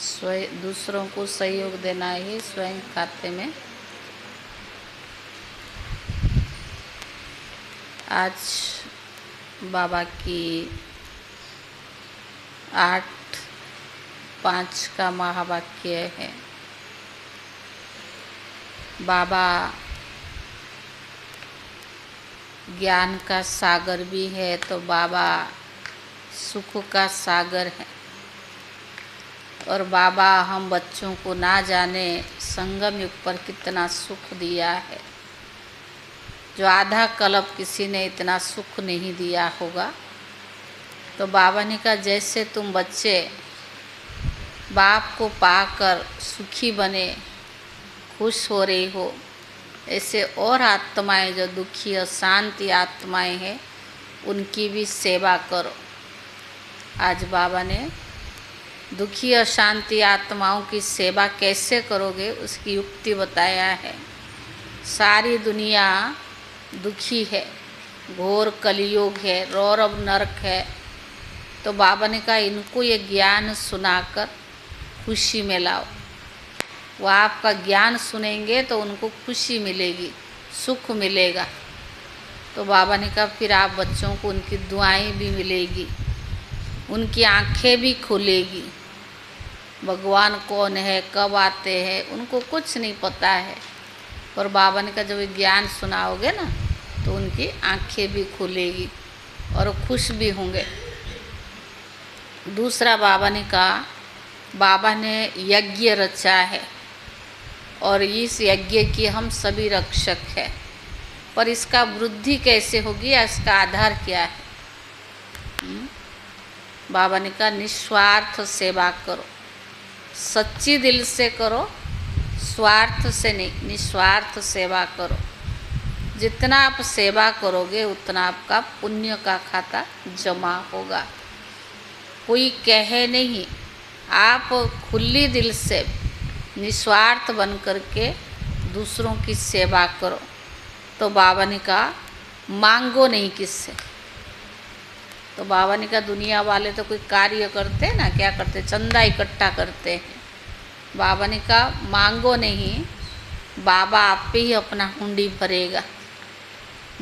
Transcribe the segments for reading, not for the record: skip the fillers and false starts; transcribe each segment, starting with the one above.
स्वयं दूसरों को सहयोग देना ही स्वयं खाते में। आज बाबा की 8:5 का महावाक्य है। बाबा ज्ञान का सागर भी है तो बाबा सुख का सागर है। और बाबा हम बच्चों को ना जाने संगम युग पर कितना सुख दिया है, जो आधा कल्प किसी ने इतना सुख नहीं दिया होगा। तो बाबा ने कहा जैसे तुम बच्चे बाप को पाकर सुखी बने खुश हो रही हो, ऐसे और आत्माएं जो दुखी और शांति आत्माएं हैं उनकी भी सेवा करो। आज बाबा ने दुखी और शांति आत्माओं की सेवा कैसे करोगे उसकी युक्ति बताया है। सारी दुनिया दुखी है, घोर कलियुग है, रौरव नरक है। तो बाबा ने कहा इनको ये ज्ञान सुनाकर खुशी में लाओ। वो आपका ज्ञान सुनेंगे तो उनको खुशी मिलेगी, सुख मिलेगा। तो बाबा ने कहा फिर आप बच्चों को उनकी दुआएं भी मिलेगी, उनकी आंखें भी खुलेगी। भगवान कौन है, कब आते हैं, उनको कुछ नहीं पता है। और बाबा ने कहा जब ज्ञान सुनाओगे ना तो उनकी आंखें भी खुलेगी और खुश भी होंगे। दूसरा बाबा ने कहा बाबा ने यज्ञ रचा है और इस यज्ञ की हम सभी रक्षक हैं, पर इसका वृद्धि कैसे होगी, इसका आधार क्या है? बाबा ने कहा निस्वार्थ सेवा करो, सच्ची दिल से करो, स्वार्थ से नहीं, निस्वार्थ सेवा करो। जितना आप सेवा करोगे उतना आपका पुण्य का खाता जमा होगा। कोई कहे नहीं, आप खुली दिल से निस्वार्थ बन करके दूसरों की सेवा करो। तो बाबा ने कहा मांगो नहीं किससे। तो बाबा ने कहा दुनिया वाले तो कोई कार्य करते हैं ना, क्या करते, चंदा इकट्ठा करते हैं। बाबा ने कहा मांगो नहीं, बाबा आप पे ही अपना हुंडी भरेगा,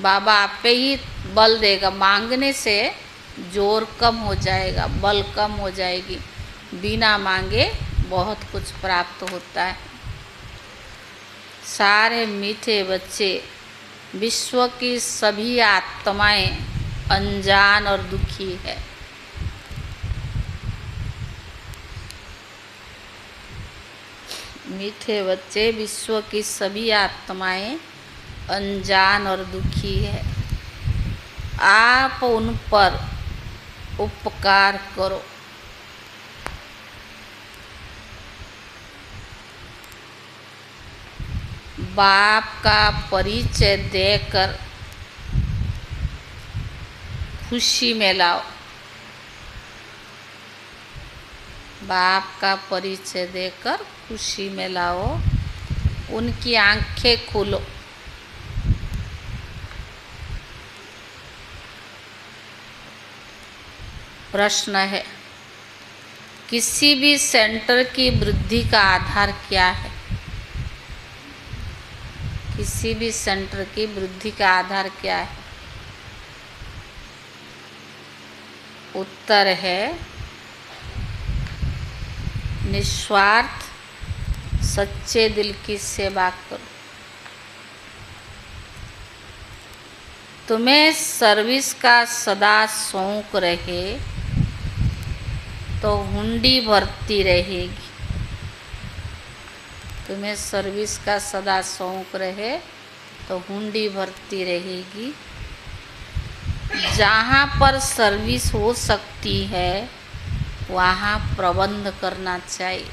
बाबा आप पे ही बल देगा। मांगने से जोर कम हो जाएगा, बल कम हो जाएगी। बिना मांगे बहुत कुछ प्राप्त होता है। सारे मीठे बच्चे, विश्व की सभी आत्माएं अनजान और दुखी है। मीठे बच्चे, विश्व की सभी आत्माएं अनजान और दुखी है। आप उन पर उपकार करो। बाप का परिचय देकर खुशी में लाओ। बाप का परिचय देकर खुशी में लाओ, उनकी आंखें खोलो। प्रश्न है किसी भी सेंटर की वृद्धि का आधार क्या है? किसी भी सेंटर की वृद्धि का आधार क्या है? उत्तर है निस्वार्थ सच्चे दिल की सेवा करो। तुम्हें सर्विस का सदा शौक रहे तो हुंडी भरती रहेगी। तुम्हें सर्विस का सदा शौक रहे तो हुंडी भरती रहेगी। जहाँ पर सर्विस हो सकती है वहाँ प्रबंध करना चाहिए।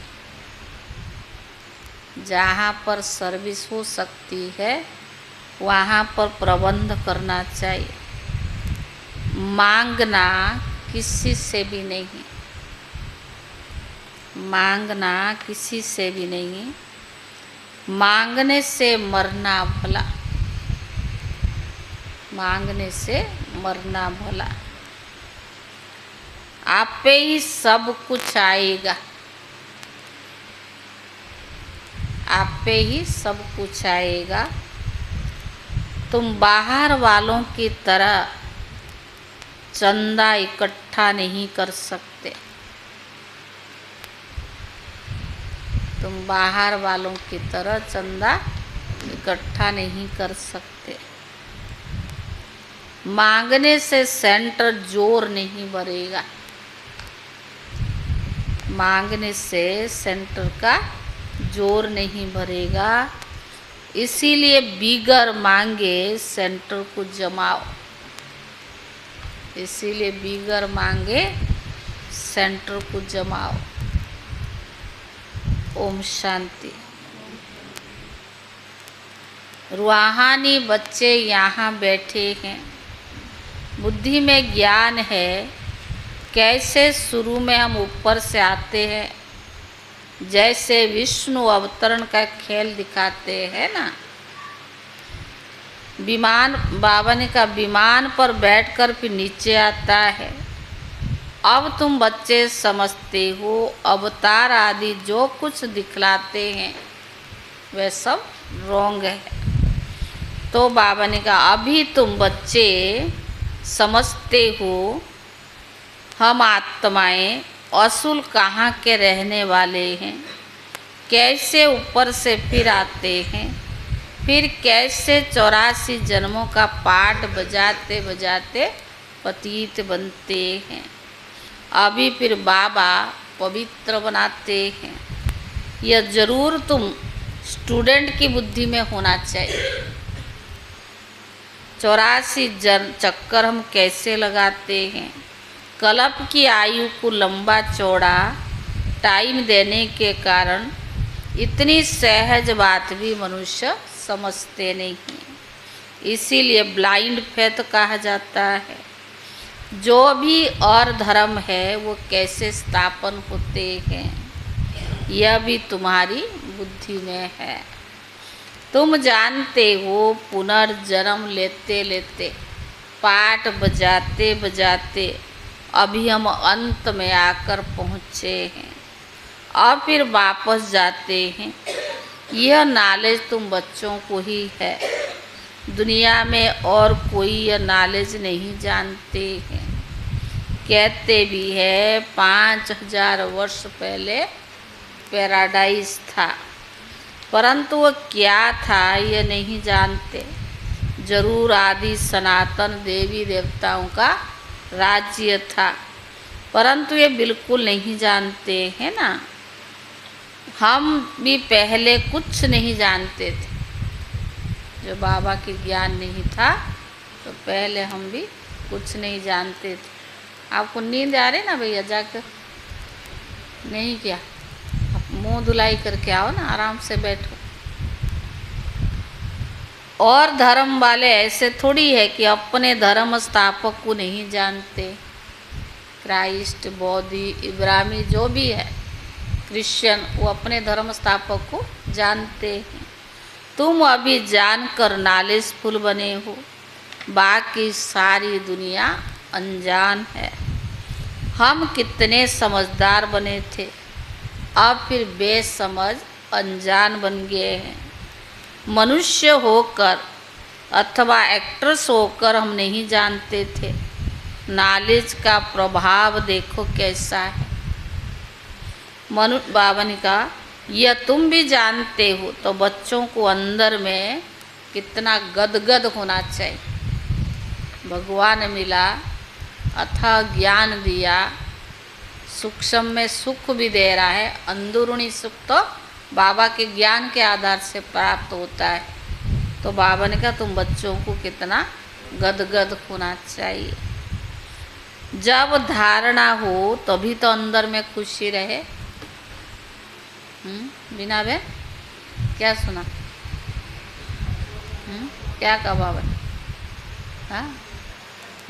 जहाँ पर सर्विस हो सकती है वहाँ पर प्रबंध करना चाहिए। मांगना किसी से भी नहीं, मांगना किसी से भी नहीं। मांगने से मरना भला, मांगने से मरना भला। आप पे ही सब कुछ आएगा। आप पे ही सब कुछ आएगा। तुम बाहर वालों की तरह चंदा इकट्ठा नहीं कर सकते। तुम बाहर वालों की तरह चंदा इकट्ठा नहीं कर सकते। मांगने से सेंटर जोर नहीं भरेगा। मांगने से सेंटर का जोर नहीं भरेगा। इसीलिए बिगर मांगे सेंटर को जमाओ। इसीलिए बिगर मांगे सेंटर को जमाओ। ओम शांति। रूहानी बच्चे यहाँ बैठे हैं। बुद्धि में ज्ञान है। कैसे शुरू में हम ऊपर से आते हैं, जैसे विष्णु अवतरण का खेल दिखाते हैं ना। विमान, बाबा ने कहा विमान पर बैठकर फिर नीचे आता है। अब तुम बच्चे समझते हो अवतार आदि जो कुछ दिखलाते हैं वह सब रॉन्ग है। तो बाबा ने कहा अभी तुम बच्चे समझते हो हम आत्माएं असुल कहाँ के रहने वाले हैं, कैसे ऊपर से फिर आते हैं, फिर कैसे 84 जन्मों का पाठ बजाते बजाते पतित बनते हैं। अभी फिर बाबा पवित्र बनाते हैं। यह जरूर तुम स्टूडेंट की बुद्धि में होना चाहिए। 84 चक्कर हम कैसे लगाते हैं। कल्प की आयु को लंबा चौड़ा टाइम देने के कारण इतनी सहज बात भी मनुष्य समझते नहीं। इसीलिए ब्लाइंड फेथ कहा जाता है। जो भी और धर्म है वो कैसे स्थापन होते हैं यह भी तुम्हारी बुद्धि में है। तुम जानते हो पुनर्जन्म लेते लेते पाठ बजाते बजाते अभी हम अंत में आकर पहुँचे हैं और फिर वापस जाते हैं। यह नॉलेज तुम बच्चों को ही है। दुनिया में और कोई यह नॉलेज नहीं जानते हैं। कहते भी है 5000 वर्ष पहले पैराडाइज था, परंतु वह क्या था यह नहीं जानते। जरूर आदि सनातन देवी देवताओं का राज्य था, परंतु ये बिल्कुल नहीं जानते हैं ना। हम भी पहले कुछ नहीं जानते थे। जो बाबा के ज्ञान नहीं था तो पहले हम भी कुछ नहीं जानते थे। आपको नींद आ रही ना भैया, जाकर नहीं क्या, आप मुँह धुलाई करके आओ ना, आराम से बैठो। और धर्म वाले ऐसे थोड़ी है कि अपने धर्म स्थापक को नहीं जानते। क्राइस्ट, बौद्धि, इब्राहिमी जो भी है, क्रिश्चियन, वो अपने धर्म स्थापक को जानते हैं। तुम अभी जानकर नॉलेजफुल बने हो, बाकी सारी दुनिया अनजान है। हम कितने समझदार बने थे, अब फिर बेसमझ अनजान बन गए हैं। मनुष्य होकर अथवा एक्ट्रेस होकर हम नहीं जानते थे। नॉलेज का प्रभाव देखो कैसा है। बाबा ने कहा यह तुम भी जानते हो तो बच्चों को अंदर में कितना गदगद होना चाहिए। भगवान मिला, अथाह ज्ञान दिया, सूक्ष्म में सुख भी दे रहा है। अंदरूनी सुख तो बाबा के ज्ञान के आधार से प्राप्त होता है। तो बाबा ने कहा तुम बच्चों को कितना गदगद होना चाहिए। जब धारणा हो तभी तो अंदर में खुशी रहे। बिना बे क्या सुना? क्या कहा बाबा? हाँ,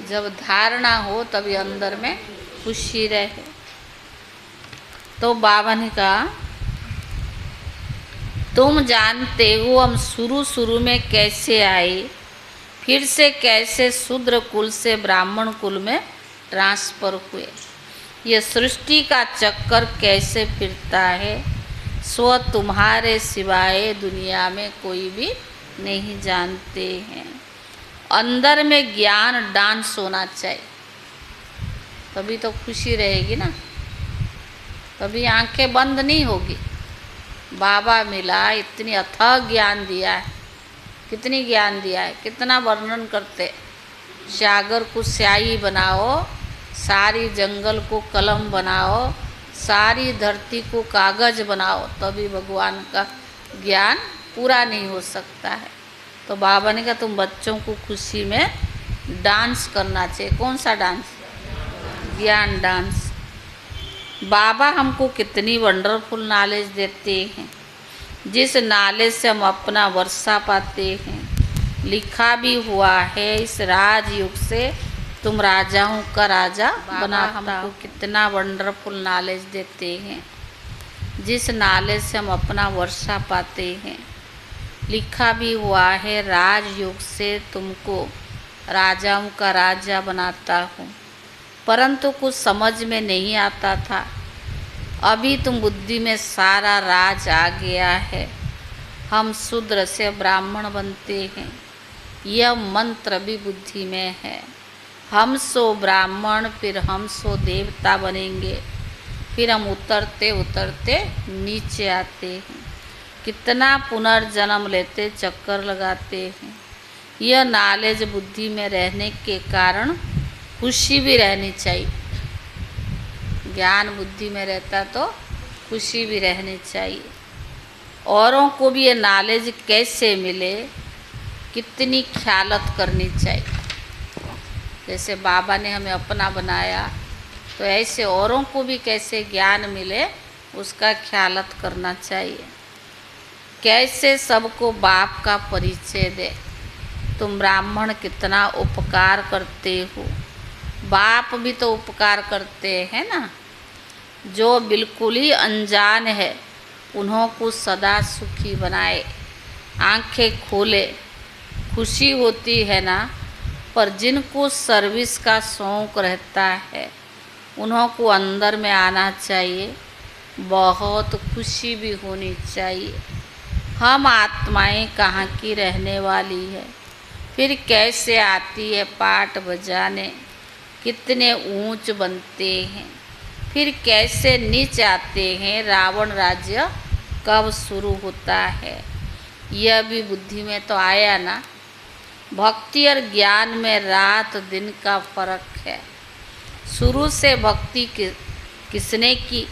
जब धारणा हो तभी अंदर में खुशी रहे। तो बाबा ने कहा तुम जानते हो हम शुरू में कैसे आए, फिर से कैसे शूद्र कुल से ब्राह्मण कुल में ट्रांसफर हुए। यह सृष्टि का चक्कर कैसे फिरता है, सो तुम्हारे सिवाय दुनिया में कोई भी नहीं जानते हैं। अंदर में ज्ञान डांस होना चाहिए, तभी तो खुशी रहेगी ना, तभी आंखें बंद नहीं होगी। बाबा मिला, इतनी अथाह ज्ञान दिया है, कितनी ज्ञान दिया है, कितना वर्णन करते। सागर को स्याही बनाओ, सारी जंगल को कलम बनाओ, सारी धरती को कागज बनाओ, तभी भगवान का ज्ञान पूरा नहीं हो सकता है। तो बाबा ने कहा तुम बच्चों को खुशी में डांस करना चाहिए। कौन सा डांस? ज्ञान डांस। बाबा हमको कितनी वंडरफुल नॉलेज देते हैं, जिस नॉलेज से हम अपना वर्षा पाते हैं। लिखा भी हुआ है, इस राजयुग से तुम राजाओं का राजा बना। हमको कितना वंडरफुल नॉलेज देते हैं, जिस नॉलेज से हम अपना वर्षा पाते हैं। लिखा भी हुआ है, राजयुग से तुमको राजाओं का राजा बनाता हूँ। परंतु कुछ समझ में नहीं आता था, अभी तुम बुद्धि में सारा राज आ गया है। हम शूद्र से ब्राह्मण बनते हैं, यह मंत्र भी बुद्धि में है। हम सो ब्राह्मण, फिर हम सो देवता बनेंगे, फिर हम उतरते उतरते नीचे आते हैं। कितना पुनर्जन्म लेते, चक्कर लगाते हैं। यह नॉलेज बुद्धि में रहने के कारण खुशी भी रहनी चाहिए। ज्ञान बुद्धि में रहता तो खुशी भी रहनी चाहिए। औरों को भी ये नॉलेज कैसे मिले, कितनी ख्यालत करनी चाहिए। जैसे बाबा ने हमें अपना बनाया, तो ऐसे औरों को भी कैसे ज्ञान मिले उसका ख्यालत करना चाहिए। कैसे सबको बाप का परिचय दे। तुम ब्राह्मण कितना उपकार करते हो, बाप भी तो उपकार करते हैं ना। जो बिल्कुल ही अनजान है उन्हों को सदा सुखी बनाए, आंखें खोले। खुशी होती है ना, पर जिनको सर्विस का शौक़ रहता है उन्हों को अंदर में आना चाहिए, बहुत खुशी भी होनी चाहिए। हम आत्माएं कहाँ की रहने वाली है, फिर कैसे आती है पाठ बजाने। कितने ऊंच बनते हैं, फिर कैसे नीच आते हैं। रावण राज्य कब शुरू होता है, यह भी बुद्धि में तो आया ना। भक्ति और ज्ञान में रात दिन का फर्क है। शुरू से भक्ति किसने की?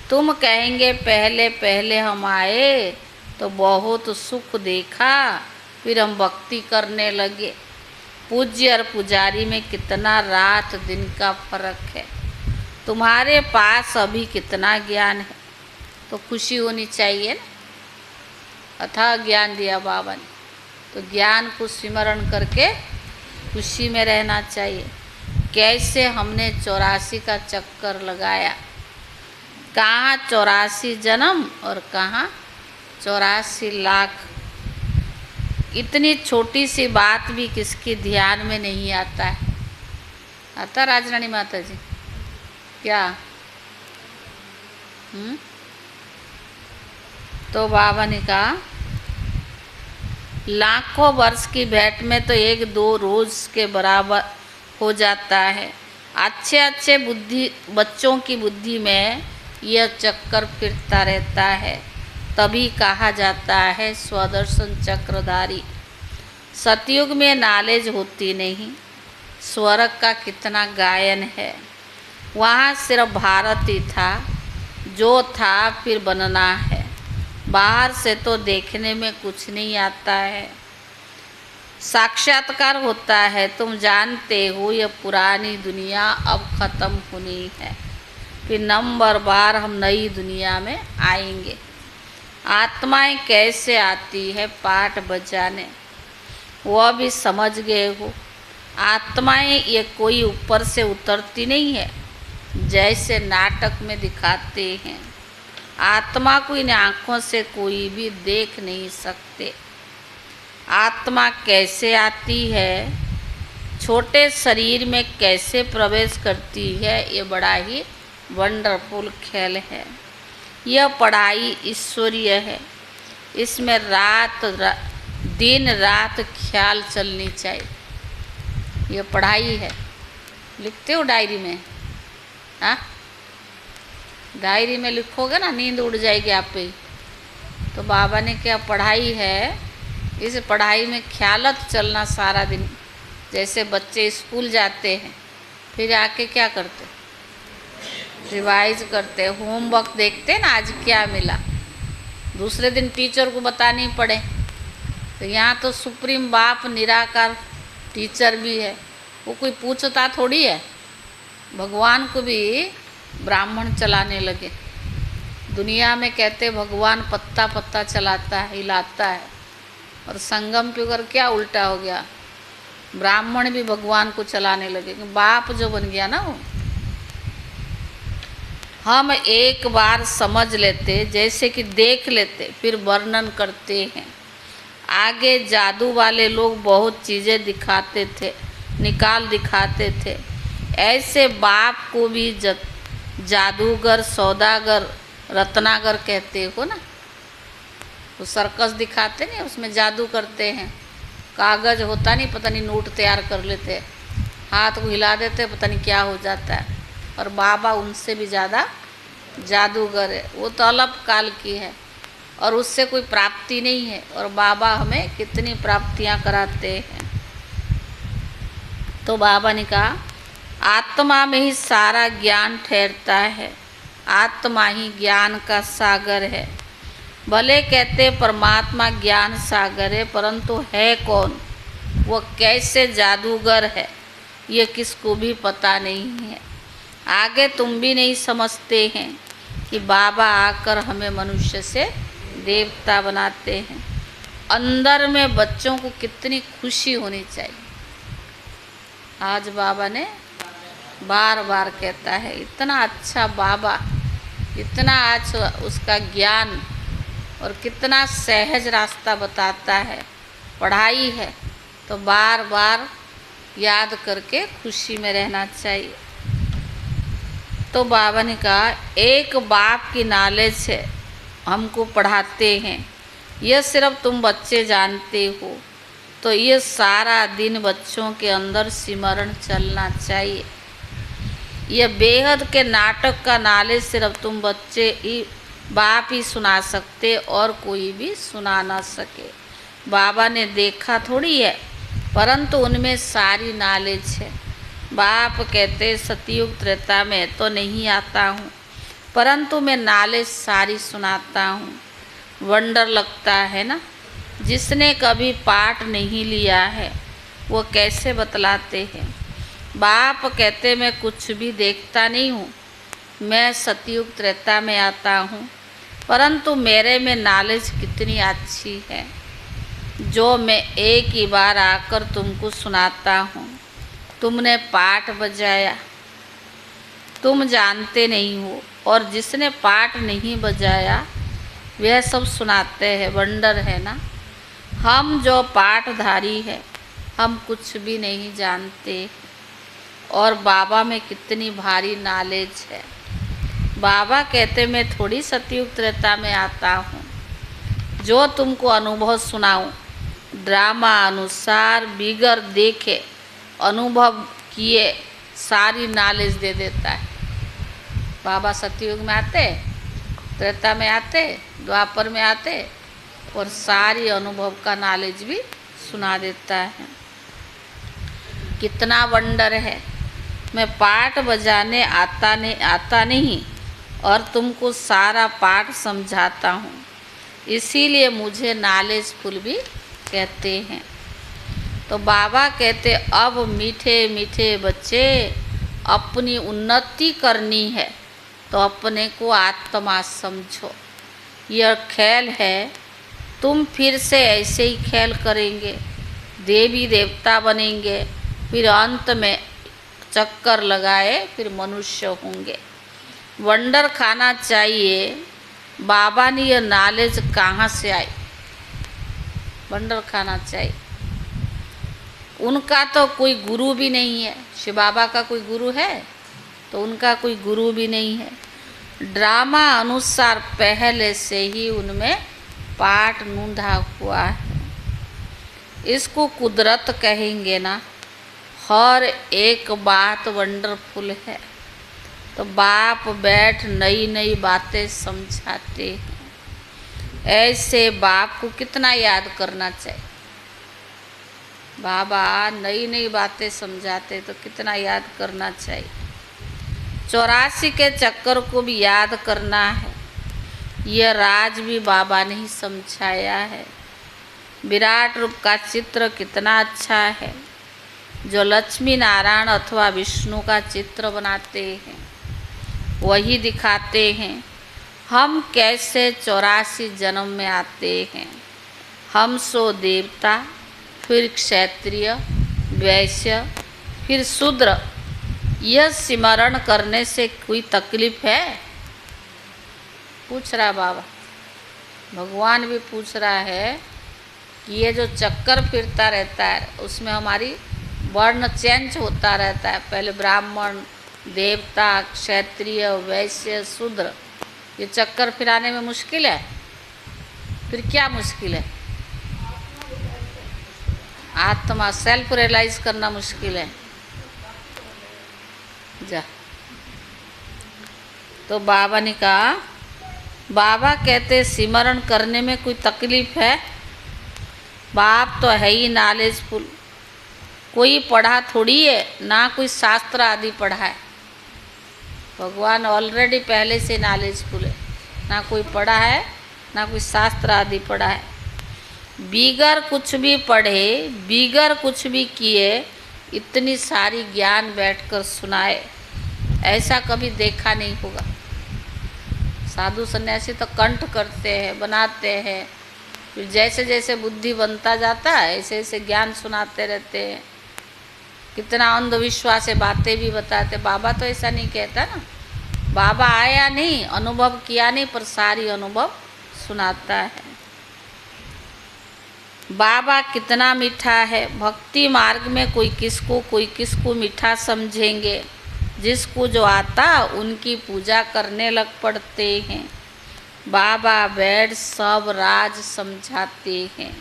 तुम कहेंगे पहले पहले हम आए तो बहुत सुख देखा, फिर हम भक्ति करने लगे। पूज्य और पुजारी में कितना रात दिन का फर्क है। तुम्हारे पास अभी कितना ज्ञान है, तो खुशी होनी चाहिए ना। अथाह ज्ञान दिया बाबा ने, तो ज्ञान को स्मरण करके खुशी में रहना चाहिए। कैसे हमने 84 का चक्कर लगाया, कहाँ 84 जन्म और कहाँ 84 लाख। इतनी छोटी सी बात भी किसकी ध्यान में नहीं आता है। आता राजरानी माता जी क्या? तो बाबा ने कहा लाखों वर्ष की भेंट में तो एक दो रोज के बराबर हो जाता है। अच्छे अच्छे बच्चों की बुद्धि में यह चक्कर फिरता रहता है, तभी कहा जाता है स्वदर्शन चक्रधारी। सतयुग में नॉलेज होती नहीं। स्वर्ग का कितना गायन है, वहाँ सिर्फ भारत ही था, जो था फिर बनना है। बाहर से तो देखने में कुछ नहीं आता है, साक्षात्कार होता है। तुम जानते हो यह पुरानी दुनिया अब ख़त्म होनी है, फिर नंबर बार हम नई दुनिया में आएंगे। आत्माएं कैसे आती है पाठ बजाने, वह भी समझ गए हो। आत्माएं ये कोई ऊपर से उतरती नहीं है, जैसे नाटक में दिखाते हैं। आत्मा को इन आँखों से कोई भी देख नहीं सकते। आत्मा कैसे आती है, छोटे शरीर में कैसे प्रवेश करती है, ये बड़ा ही वंडरफुल खेल है। यह पढ़ाई ईश्वरीय है। इसमें दिन रात ख्याल चलनी चाहिए। यह पढ़ाई है। लिखते हो डायरी में? हाँ, डायरी में लिखोगे ना, नींद उड़ जाएगी आप पे। तो बाबा ने क्या पढ़ाई है, इस पढ़ाई में ख्यालत चलना सारा दिन। जैसे बच्चे स्कूल जाते हैं, फिर आके क्या करते, रिवाइज करते, होमवर्क देखते ना, आज क्या मिला, दूसरे दिन टीचर को बतानी पड़े। तो यहाँ तो सुप्रीम बाप निराकार टीचर भी है, वो कोई पूछता थोड़ी है। भगवान को भी ब्राह्मण चलाने लगे। दुनिया में कहते भगवान पत्ता पत्ता चलाता है, हिलाता है, और संगम पे अगर क्या उल्टा हो गया, ब्राह्मण भी भगवान को चलाने लगे। बाप जो बन गया ना वो। हम एक बार समझ लेते, जैसे कि देख लेते, फिर वर्णन करते हैं। आगे जादू वाले लोग बहुत चीज़ें दिखाते थे, निकाल दिखाते थे। ऐसे बाप को भी जादूगर, सौदागर, रत्नागर कहते हो ना। वो सर्कस दिखाते नहीं, उसमें जादू करते हैं। कागज़ होता नहीं, पता नहीं नोट तैयार कर लेते, हाथ को हिला देते, पता नहीं क्या हो जाता है। और बाबा उनसे भी ज़्यादा जादूगर है। वो तो अलग काल की है और उससे कोई प्राप्ति नहीं है। और बाबा हमें कितनी प्राप्तियां कराते हैं। तो बाबा ने कहा आत्मा में ही सारा ज्ञान ठहरता है। आत्मा ही ज्ञान का सागर है। भले कहते परमात्मा ज्ञान सागर है, परंतु है कौन, वो कैसे जादूगर है, ये किसको भी पता नहीं है। आगे तुम भी नहीं समझते हैं कि बाबा आकर हमें मनुष्य से देवता बनाते हैं। अंदर में बच्चों को कितनी खुशी होनी चाहिए। आज बाबा ने बार बार कहता है, इतना अच्छा बाबा, इतना आज उसका ज्ञान और कितना सहज रास्ता बताता है। पढ़ाई है तो बार बार याद करके खुशी में रहना चाहिए। तो बाबा ने कहा एक बाप की नॉलेज है, हमको पढ़ाते हैं, यह सिर्फ तुम बच्चे जानते हो। तो ये सारा दिन बच्चों के अंदर सिमरण चलना चाहिए। यह बेहद के नाटक का नॉलेज सिर्फ तुम बच्चे ही, बाप ही सुना सकते, और कोई भी सुना ना सके। बाबा ने देखा थोड़ी है, परंतु उनमें सारी नॉलेज है। बाप कहते सतयुग त्रेता में तो नहीं आता हूँ, परंतु मैं नॉलेज सारी सुनाता हूँ। वंडर लगता है ना, जिसने कभी पाठ नहीं लिया है वो कैसे बतलाते हैं। बाप कहते मैं कुछ भी देखता नहीं हूँ, मैं सतयुग त्रेता में आता हूँ, परंतु मेरे में नॉलेज कितनी अच्छी है, जो मैं एक ही बार आकर तुमको सुनाता हूँ। तुमने पाठ बजाया, तुम जानते नहीं हो, और जिसने पाठ नहीं बजाया वह सब सुनाते हैं। वंडर है ना। हम जो पाठधारी है, हम कुछ भी नहीं जानते, और बाबा में कितनी भारी नॉलेज है। बाबा कहते मैं थोड़ी सतयुग त्रेता में आता हूँ, जो तुमको अनुभव सुनाऊँ, ड्रामा अनुसार बिगर देखे अनुभव किए सारी नॉलेज दे देता है। बाबा सतयुग में आते, त्रेता में आते, द्वापर में आते, और सारी अनुभव का नॉलेज भी सुना देता है। कितना वंडर है। मैं पाठ बजाने आता नहीं, और तुमको सारा पाठ समझाता हूँ, इसीलिए मुझे नॉलेजफुल भी कहते हैं। तो बाबा कहते अब मीठे मीठे बच्चे, अपनी उन्नति करनी है तो अपने को आत्मा समझो। यह खेल है, तुम फिर से ऐसे ही खेल करेंगे, देवी देवता बनेंगे, फिर अंत में चक्कर लगाए फिर मनुष्य होंगे। वंडर खाना चाहिए। बाबा ने यह नॉलेज कहाँ से आई? वंडर खाना चाहिए। उनका तो कोई गुरु भी नहीं है। शिव बाबा का कोई गुरु है? तो उनका कोई गुरु भी नहीं है। ड्रामा अनुसार पहले से ही उनमें पाठ नूंधा हुआ है। इसको कुदरत कहेंगे ना। हर एक बात वंडरफुल है। तो बाप बैठ नई नई बातें समझाते हैं। ऐसे बाप को कितना याद करना चाहिए। बाबा नई नई बातें समझाते तो कितना याद करना चाहिए। 84 के चक्कर को भी याद करना है। यह राज भी बाबा ने ही समझाया है। विराट रूप का चित्र कितना अच्छा है। जो लक्ष्मी नारायण अथवा विष्णु का चित्र बनाते हैं वही दिखाते हैं हम कैसे 84 जन्म में आते हैं। हम सो देवता, फिर क्षत्रिय, वैश्य, फिर शूद्र। यह स्मरण करने से कोई तकलीफ है? पूछ रहा बाबा। भगवान भी पूछ रहा है कि ये जो चक्कर फिरता रहता है उसमें हमारी वर्ण चेंज होता रहता है। पहले ब्राह्मण, देवता, क्षत्रिय, वैश्य, शूद्र। ये चक्कर फिराने में मुश्किल है? फिर क्या मुश्किल है? आत्मा सेल्फ रियलाइज करना मुश्किल है। जा तो बाबा ने कहा, बाबा कहते सिमरण करने में कोई तकलीफ है? बाप तो है ही नॉलेजफुल। कोई पढ़ा थोड़ी है, ना कोई शास्त्र आदि पढ़ा है। भगवान ऑलरेडी पहले से नॉलेजफुल है। ना कोई पढ़ा है, ना कोई शास्त्र आदि पढ़ा है। बिगर कुछ भी पढ़े, बिगर कुछ भी किए इतनी सारी ज्ञान बैठकर सुनाए, ऐसा कभी देखा नहीं होगा। साधु सन्यासी तो कंठ करते हैं, बनाते हैं, फिर जैसे जैसे बुद्धि बनता जाता है ऐसे ऐसे ज्ञान सुनाते रहते हैं। कितना अंधविश्वास है, बातें भी बताते। बाबा तो ऐसा नहीं कहता ना। बाबा आया नहीं, अनुभव किया नहीं, पर सारी अनुभव सुनाता है। बाबा कितना मीठा है। भक्ति मार्ग में कोई किसको मीठा समझेंगे। जिसको जो आता उनकी पूजा करने लग पड़ते हैं। बाबा बैठ सब राज समझाते हैं।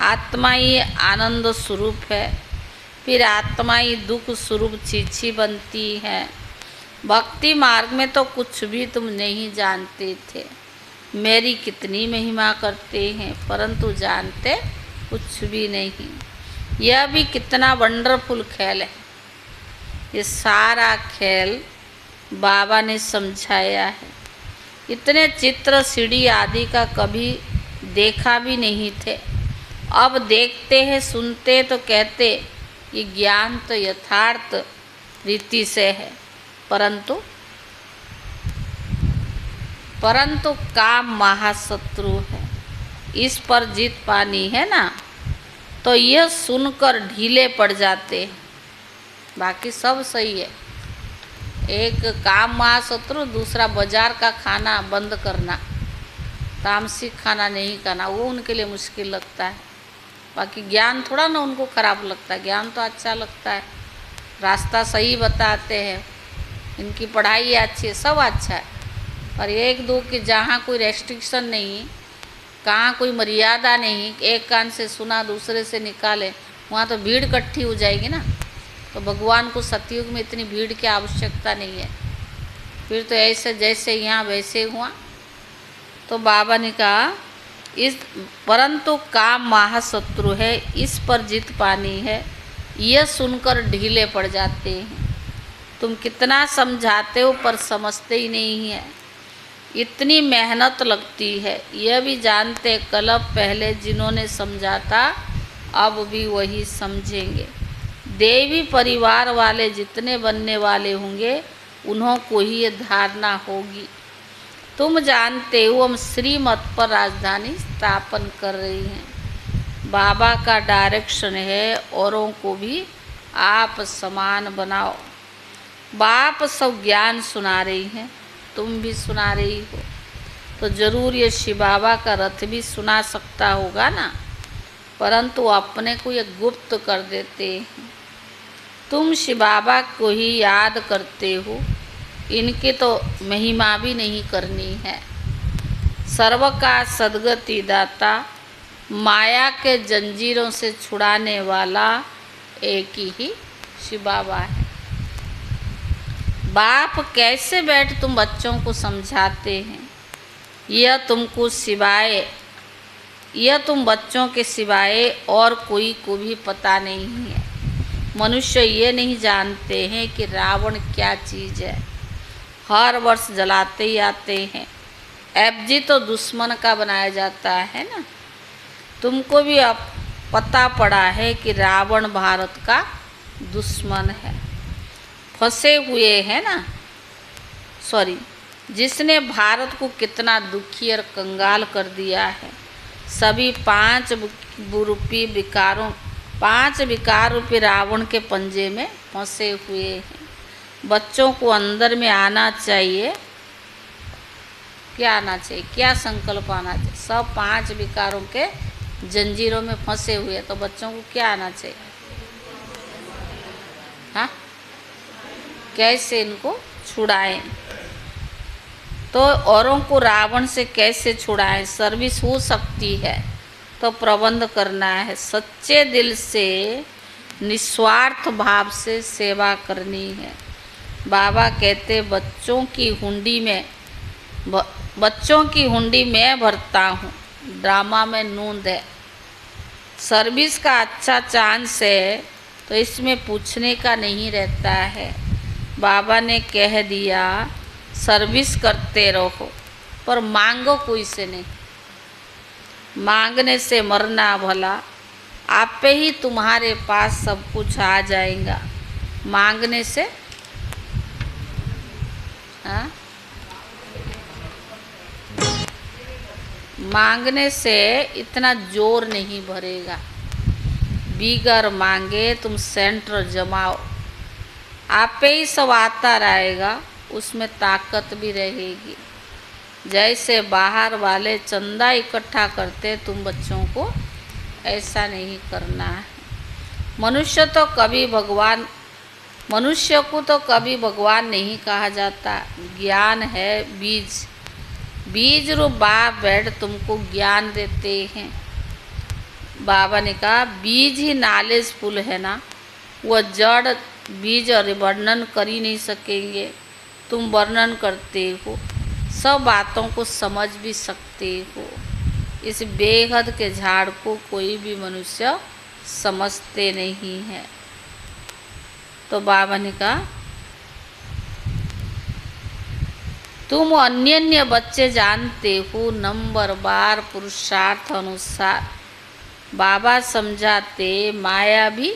आत्मा ही आनंद स्वरूप है, फिर आत्मा ही दुख स्वरूप चीची बनती है। भक्ति मार्ग में तो कुछ भी तुम नहीं जानते थे। मेरी कितनी महिमा करते हैं, परंतु जानते कुछ भी नहीं। यह भी कितना वंडरफुल खेल है। ये सारा खेल बाबा ने समझाया है। इतने चित्र सीढ़ी आदि का कभी देखा भी नहीं थे। अब देखते हैं, सुनते तो कहते ये ज्ञान तो यथार्थ रीति से है, परंतु काम महाशत्रु है। इस पर जीत पानी है ना, तो यह सुनकर ढीले पड़ जाते हैं। बाकी सब सही है। एक काम महाशत्रु, दूसरा बाजार का खाना बंद करना, तामसिक खाना नहीं खाना, वो उनके लिए मुश्किल लगता है। बाकी ज्ञान थोड़ा ना उनको खराब लगता है। ज्ञान तो अच्छा लगता है, रास्ता सही बताते हैं, इनकी पढ़ाई अच्छी है, सब अच्छा है। पर एक दो कि जहाँ कोई रेस्ट्रिक्शन नहीं, कहाँ कोई मर्यादा नहीं, एक कान से सुना दूसरे से निकाले, वहाँ तो भीड़ इकट्ठी हो जाएगी ना। तो भगवान को सतयुग में इतनी भीड़ की आवश्यकता नहीं है। फिर तो ऐसे जैसे यहाँ वैसे हुआ। तो बाबा ने कहा इस परंतु काम महाशत्रु है, इस पर जीत पानी है। यह सुनकर ढीले पड़ जाते हैं। तुम कितना समझाते हो पर समझते ही नहीं है। इतनी मेहनत लगती है, यह भी जानते कल पहले जिन्होंने समझा था अब भी वही समझेंगे। देवी परिवार वाले जितने बनने वाले होंगे उन्हों को ही ये धारणा होगी। तुम जानते हो हम श्रीमत पर राजधानी स्थापन कर रही हैं। बाबा का डायरेक्शन है औरों को भी आप समान बनाओ। बाप सब ज्ञान सुना रही हैं, तुम भी सुना रही हो, तो जरूर ये शिव बाबा का रथ भी सुना सकता होगा ना। परंतु अपने को ये गुप्त कर देते हैं। तुम शिव बाबा को ही याद करते हो, इनकी तो महिमा भी नहीं करनी है। सर्व का सद्गति दाता, माया के जंजीरों से छुड़ाने वाला एक ही शिव बाबा है। बाप कैसे बैठ तुम बच्चों को समझाते हैं, यह तुम बच्चों के सिवाय और कोई को भी पता नहीं है। मनुष्य ये नहीं जानते हैं कि रावण क्या चीज़ है। हर वर्ष जलाते ही आते हैं। एफजी तो दुश्मन का बनाया जाता है ना। तुमको भी अब पता पड़ा है कि रावण भारत का दुश्मन है। फंसे हुए हैं ना, जिसने भारत को कितना दुखी और कंगाल कर दिया है। सभी 5 विकार रूपी रावण के पंजे में फंसे हुए हैं। बच्चों को अंदर में आना चाहिए। क्या आना चाहिए, क्या संकल्प आना चाहिए? सब 5 विकारों के जंजीरों में फंसे हुए, तो बच्चों को क्या आना चाहिए? हाँ, कैसे इनको छुड़ाएं? तो औरों को रावण से कैसे छुड़ाएं? सर्विस हो सकती है तो प्रबंध करना है। सच्चे दिल से निस्वार्थ भाव से सेवा करनी है। बाबा कहते बच्चों की हुंडी में भरता हूँ, ड्रामा में नूंद है। सर्विस का अच्छा चांस है तो इसमें पूछने का नहीं रहता है। बाबा ने कह दिया सर्विस करते रहो, पर मांगो कोई से नहीं। मांगने से मरना भला, आप पे ही तुम्हारे पास सब कुछ आ जाएगा। मांगने से मांगने से इतना जोर नहीं भरेगा। बिगर मांगे तुम सेंटर जमाओ, आप पे ही सब आता रहेगा, उसमें ताकत भी रहेगी। जैसे बाहर वाले चंदा इकट्ठा करते, तुम बच्चों को ऐसा नहीं करना है। मनुष्य को तो कभी भगवान नहीं कहा जाता। ज्ञान है बीज रूप बाप बैठ तुमको ज्ञान देते हैं। बाबा ने कहा बीज ही नॉलेजफुल है ना, वह जड़ बीज और वर्णन कर ही नहीं सकेंगे। तुम वर्णन करते हो, सब बातों को समझ भी सकते हो। इस बेहद के झाड़ को कोई भी मनुष्य समझते नहीं है। तो बाबा ने कहा तुम अन्य बच्चे जानते हो, नंबर बार पुरुषार्थ अनुसार। बाबा समझाते माया भी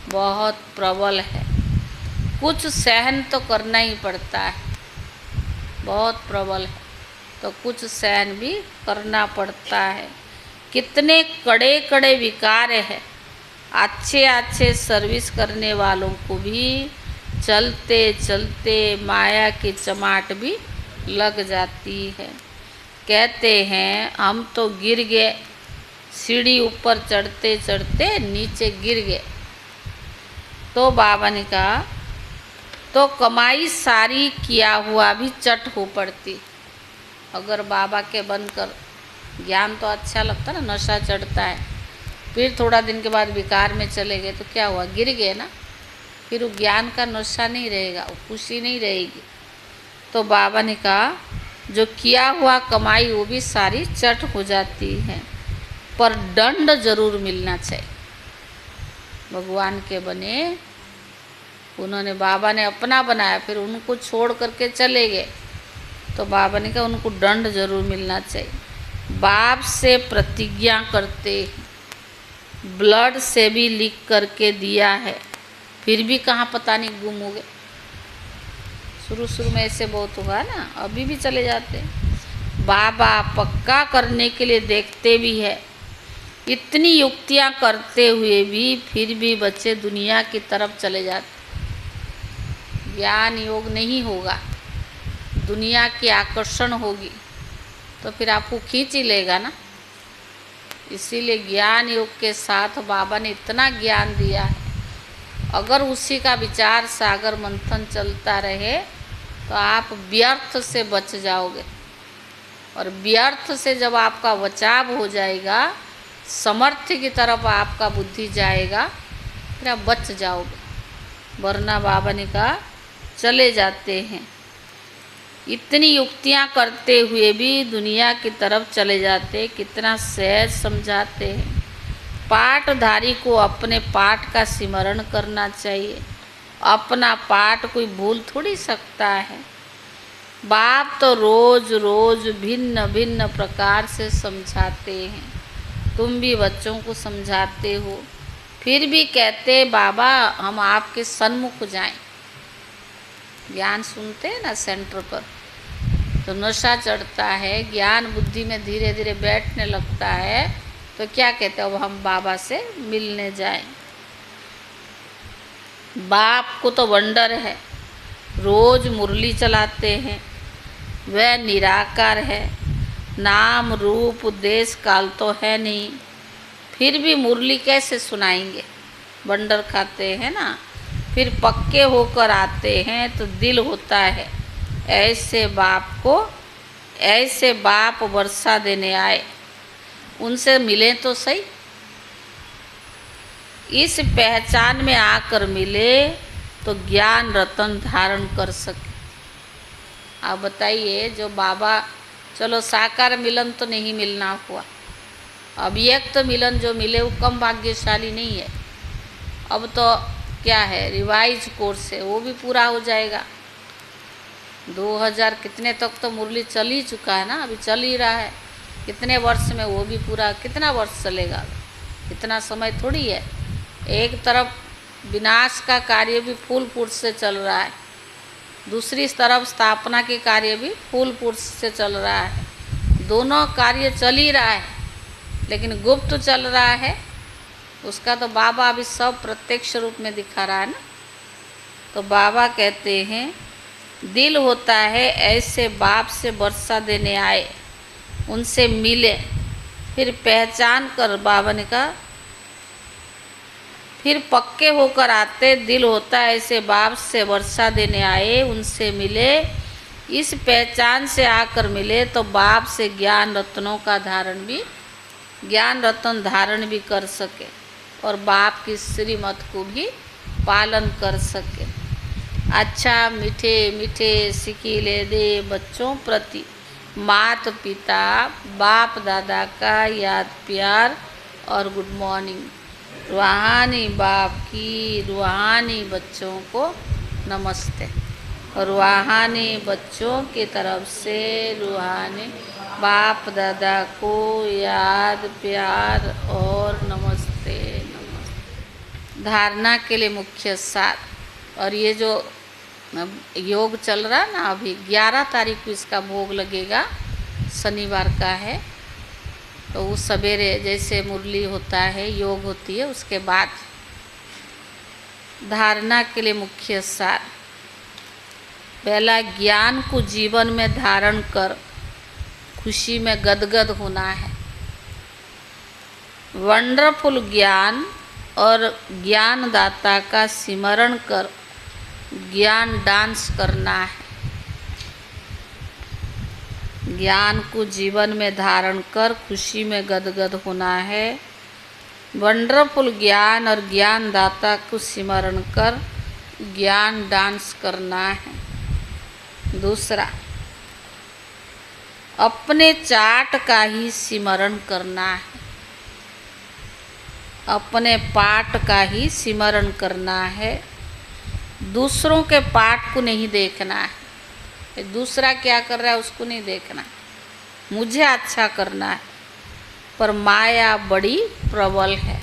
बहुत प्रबल है, कुछ सहन तो करना ही पड़ता है। बहुत प्रबल है तो कुछ सहन भी करना पड़ता है। कितने कड़े कड़े विकार है। अच्छे सर्विस करने वालों को भी चलते चलते माया की चमाट भी लग जाती है। कहते हैं हम तो गिर गए, सीढ़ी ऊपर चढ़ते चढ़ते नीचे गिर गए। तो बाबा ने कहा तो कमाई सारी किया हुआ भी चट हो पड़ती। अगर बाबा के बनकर ज्ञान तो अच्छा लगता ना, नशा चढ़ता है, फिर थोड़ा दिन के बाद विकार में चले गए तो क्या हुआ, गिर गए ना। फिर वो ज्ञान का नशा नहीं रहेगा, वो खुशी नहीं रहेगी। तो बाबा ने कहा जो किया हुआ कमाई वो भी सारी चट हो जाती है, पर दंड जरूर मिलना चाहिए। भगवान के बने, उन्होंने बाबा ने अपना बनाया, फिर उनको छोड़ करके चले गए। तो बाबा ने कहा उनको दंड जरूर मिलना चाहिए। बाप से प्रतिज्ञा करते, ब्लड से भी लिख करके दिया है, फिर भी कहाँ पता नहीं गुम हो गए। शुरू में ऐसे बहुत हुआ ना, अभी भी चले जाते। बाबा पक्का करने के लिए देखते भी है। इतनी युक्तियाँ करते हुए भी फिर भी बच्चे दुनिया की तरफ चले जाते। ज्ञान योग नहीं होगा, दुनिया की आकर्षण होगी तो फिर आपको खींच ही लेगा ना। इसीलिए ज्ञान योग के साथ बाबा ने इतना ज्ञान दिया है। अगर उसी का विचार सागर मंथन चलता रहे तो आप व्यर्थ से बच जाओगे। और व्यर्थ से जब आपका बचाव हो जाएगा, समर्थ्य की तरफ आपका बुद्धि जाएगा, फिर आप बच जाओगे। वरना बाबा ने कहा चले जाते हैं, इतनी युक्तियां करते हुए भी दुनिया की तरफ चले जाते। कितना सहज समझाते हैं। पाठधारी को अपने पाठ का स्मरण करना चाहिए। अपना पाठ कोई भूल थोड़ी सकता है। बाप तो रोज रोज भिन्न भिन्न प्रकार से समझाते हैं। तुम भी बच्चों को समझाते हो, फिर भी कहते बाबा हम आपके सन्मुख जाएं। ज्ञान सुनते हैं ना सेंटर पर, तो नशा चढ़ता है, ज्ञान बुद्धि में धीरे धीरे बैठने लगता है, तो क्या कहते हैं अब हम बाबा से मिलने जाएं। बाप को तो वंडर है, रोज मुरली चलाते हैं। वह निराकार है, नाम रूप देश काल तो है नहीं, फिर भी मुरली कैसे सुनाएंगे। वंडर खाते हैं ना। फिर पक्के होकर आते हैं तो दिल होता है ऐसे बाप वर्षा देने आए, उनसे मिले तो सही। इस पहचान में आकर मिले तो ज्ञान रतन धारण कर सके। आप बताइए, जो बाबा, चलो साकार मिलन तो नहीं मिलना हुआ, अव्यक्त मिलन जो मिले वो कम भाग्यशाली नहीं है। अब तो क्या है, रिवाइज कोर्स है, वो भी पूरा हो जाएगा। 2000 कितने तक तो मुरली चल ही चुका है ना, अभी चल ही रहा है। कितने वर्ष में वो भी पूरा, कितना वर्ष चलेगा, इतना समय थोड़ी है। एक तरफ विनाश का कार्य भी फूल फूट से चल रहा है, दूसरी तरफ स्थापना के कार्य भी फूल फूट से चल रहा है। दोनों कार्य चल ही रहा है, लेकिन गुप्त चल रहा है, उसका तो बाबा अभी सब प्रत्यक्ष रूप में दिखा रहा है ना। तो बाबा कहते हैं दिल होता है ऐसे बाप से वर्षा देने आए, उनसे मिले, फिर पहचान कर, बाबा ने कहा फिर पक्के होकर आते। दिल होता है ऐसे बाप से वर्षा देने आए, उनसे मिले, इस पहचान से आकर मिले तो बाप से ज्ञान रत्नों का धारण भी, ज्ञान रत्न धारण भी कर सके और बाप की श्रीमत को भी पालन कर सके। अच्छा मीठे मीठे सिकीले दे बच्चों प्रति माता पिता बाप दादा का याद प्यार और गुड मॉर्निंग। रूहानी बाप की रूहानी बच्चों को नमस्ते। और रूहानी बच्चों की तरफ से रूहानी बाप दादा को याद प्यार और नमस्ते नमस्ते। धारणा के लिए मुख्य सार। और ये जो योग चल रहा है ना, अभी 11 तारीख को इसका भोग लगेगा, शनिवार का है। तो उस सवेरे जैसे मुरली होता है, योग होती है, उसके बाद धारणा के लिए मुख्य सार। पहला, ज्ञान को जीवन में धारण कर खुशी में गदगद होना है। वंडरफुल ज्ञान और ज्ञानदाता का स्मरण कर ज्ञान डांस करना है। ज्ञान को जीवन में धारण कर खुशी में गदगद होना है। वंडरफुल ज्ञान और ज्ञानदाता को स्मरण कर ज्ञान डांस करना है। दूसरा, अपने चाट का ही स्मरण करना है। अपने पाठ का ही स्मरण करना है, दूसरों के पाठ को नहीं देखना है। दूसरा क्या कर रहा है उसको नहीं देखना, मुझे अच्छा करना है। पर माया बड़ी प्रबल है।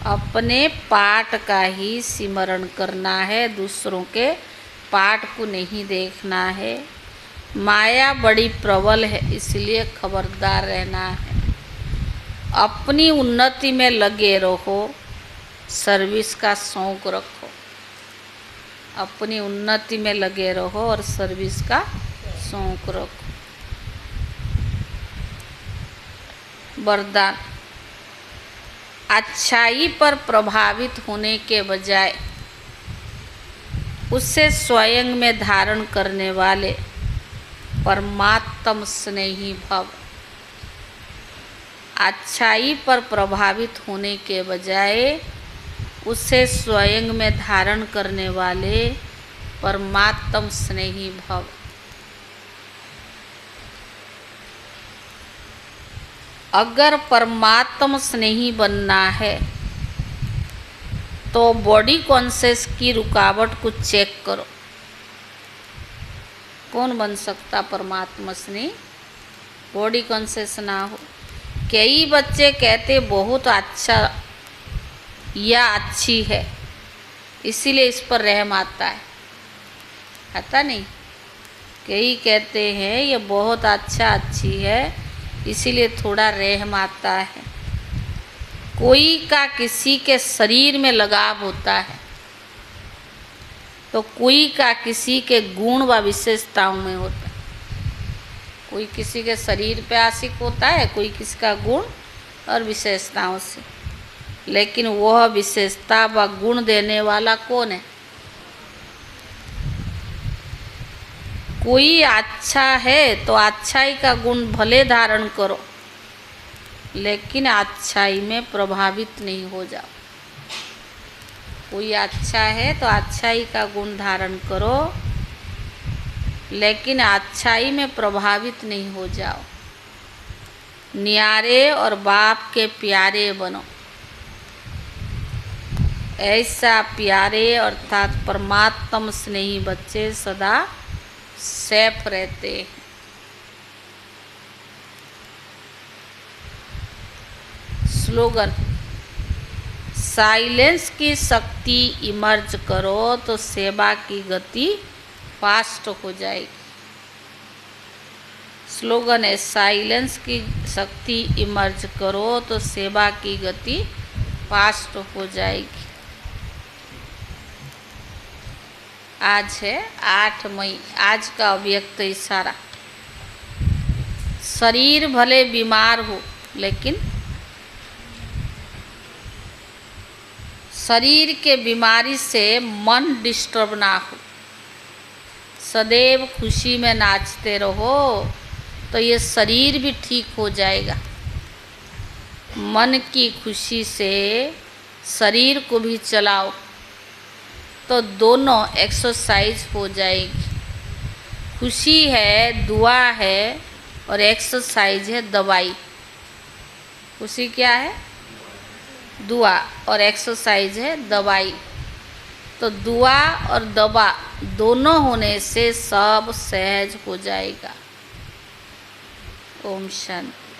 अपने पाठ का ही स्मरण करना है, दूसरों के पाठ को नहीं देखना है। माया बड़ी प्रबल है, इसलिए खबरदार रहना है। अपनी उन्नति में लगे रहो, सर्विस का शौक रखो। अपनी उन्नति में लगे रहो और सर्विस का शौक रखो। वरदान, अच्छाई पर प्रभावित होने के बजाय उसे स्वयं में धारण करने वाले परमात्म स्नेही भव। अच्छाई पर प्रभावित होने के बजाय उसे स्वयं में धारण करने वाले परमात्म स्नेही भव। अगर परमात्म स्नेही बनना है तो बॉडी कॉन्शियस की रुकावट को चेक करो। कौन बन सकता परमात्मा स्नेही? बॉडी कॉन्शियस ना हो। कई बच्चे कहते बहुत अच्छा या अच्छी है, इसीलिए इस पर रहम आता है। आता नहीं? कई कहते हैं ये बहुत अच्छा अच्छी है, इसीलिए थोड़ा रहम आता है। कोई का किसी के शरीर में लगाव होता है तो कोई का किसी के गुण व विशेषताओं में होता है। कोई किसी के शरीर पे आशिक होता है, कोई किसी का गुण और विशेषताओं से। लेकिन वह विशेषता व गुण देने वाला कौन है? कोई अच्छा है तो अच्छाई का गुण भले धारण करो, लेकिन अच्छाई में प्रभावित नहीं हो जाओ। कोई अच्छा है तो अच्छाई का गुण धारण करो, लेकिन अच्छाई में प्रभावित नहीं हो जाओ। न्यारे और बाप के प्यारे बनो। ऐसा प्यारे अर्थात परमात्म स्नेही बच्चे सदा सेफ रहते हैं। स्लोगन: साइलेंस की शक्ति इमर्ज करो तो सेवा की गति फास्ट हो जाएगी। स्लोगन है साइलेंस की शक्ति इमर्ज करो तो सेवा की गति फास्ट हो जाएगी। आज है 8 मई। आज का अव्यक्त इशारा: शरीर भले बीमार हो, लेकिन शरीर के बीमारी से मन डिस्टर्ब ना हो। सदैव खुशी में नाचते रहो तो ये शरीर भी ठीक हो जाएगा। मन की खुशी से शरीर को भी चलाओ तो दोनों एक्सरसाइज हो जाएगी। खुशी है, दुआ है, और एक्सरसाइज है, दवाई। खुशी क्या है? दुआ, और एक्सरसाइज है, दवाई। तो दुआ और दवा दोनों होने से सब सहज हो जाएगा। ओम शांति।